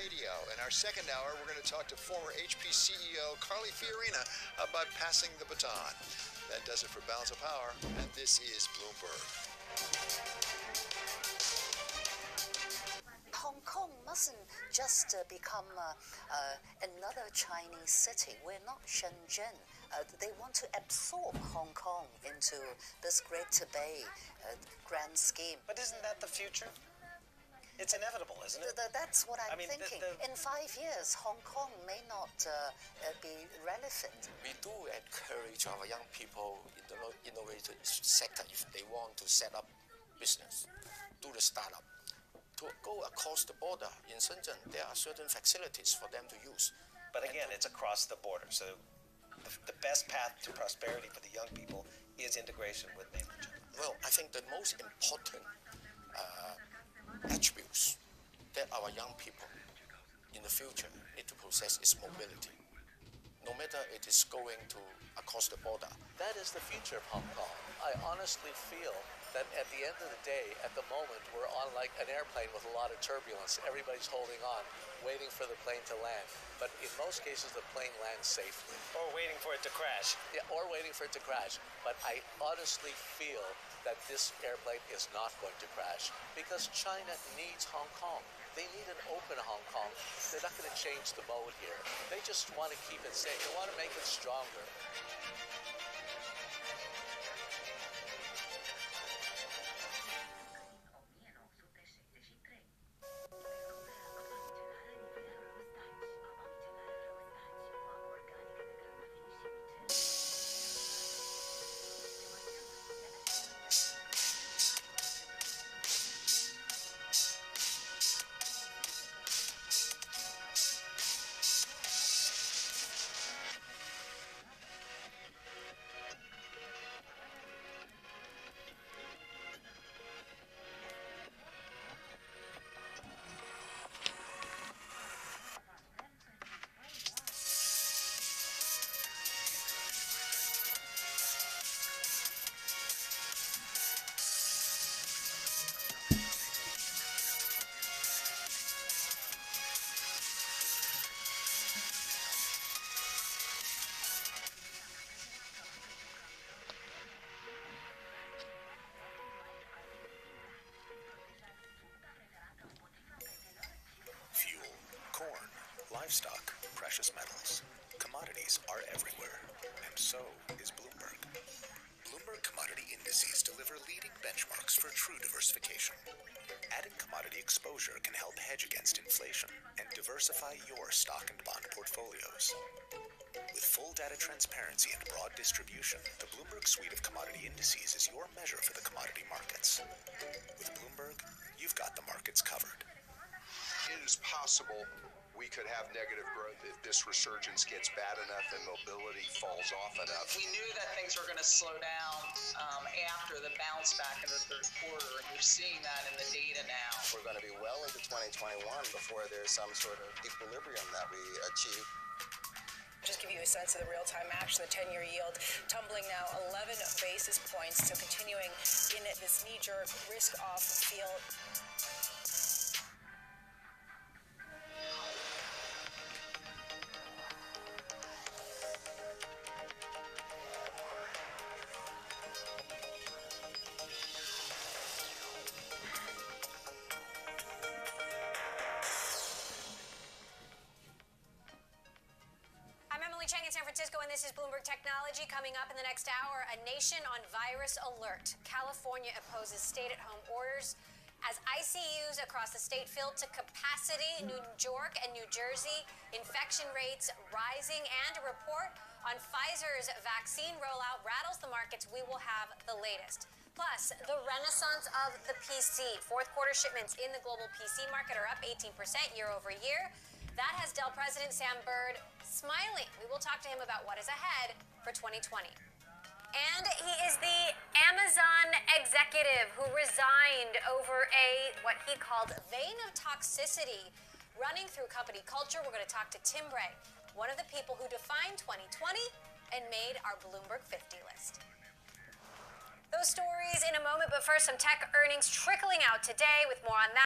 video. In our second hour, we're going to talk to former HP CEO Carly Fiorina about passing the baton. That does it for Balance of Power, and this is Bloomberg. Hong Kong mustn't just become another Chinese city. We're not Shenzhen. They want to absorb Hong Kong into this Greater Bay grand scheme. But isn't that the future? It's inevitable, isn't it? That's what I'm thinking. In 5 years, Hong Kong may not be relevant. We do encourage our young people in the innovative sector, if they want to set up business, do the startup, to go across the border. In Shenzhen, there are certain facilities for them to use. But again, it's across the border. So the best path to prosperity for the young people is integration with mainland China. Well, I think the most important attributes that our young people in the future need to possess is mobility. No matter it is going to across the border. That is the future of Hong Kong. I honestly feel that at the end of the day, at the moment, we're on like an airplane with a lot of turbulence. Everybody's holding on, waiting for the plane to land. But in most cases, the plane lands safely. Or waiting for it to crash. Yeah, or waiting for it to crash. But I honestly feel that this airplane is not going to crash because China needs Hong Kong. They need an open Hong Kong. They're not going to change the mode here. They just want to keep it safe. They want to make it stronger. Livestock, precious metals, commodities are everywhere, and so is Bloomberg. Bloomberg commodity indices deliver leading benchmarks for true diversification. Adding commodity exposure can help hedge against inflation and diversify your stock and bond portfolios. With full data transparency and broad distribution, the Bloomberg suite of commodity indices is your measure for the commodity markets. With Bloomberg, you've got the markets covered. It is possible we could have negative growth if this resurgence gets bad enough and mobility falls off enough. We knew that things were going to slow down after the bounce back in the third quarter, and you're seeing that in the data now. We're going to be well into 2021 before there's some sort of equilibrium that we achieve. Just give you a sense of the real-time action. The 10-year yield tumbling now 11 basis points, so continuing in this knee-jerk risk-off field. In San Francisco, and this is Bloomberg Technology. Coming up in the next hour, a nation on virus alert. California imposes stay-at-home orders as ICUs across the state fill to capacity. New York and New Jersey, infection rates rising, and a report on Pfizer's vaccine rollout rattles the markets. We will have the latest. Plus, the renaissance of the PC. Fourth quarter shipments in the global PC market are up 18% year over year. That has Dell President Sam Bird smiling. We will talk to him about what is ahead for 2020. And he is the Amazon executive who resigned over what he called vein of toxicity running through company culture. We're going to talk to Tim Bray, one of the people who defined 2020 and made our Bloomberg 50 list. Those stories in a moment, but first some tech earnings trickling out today with more on that.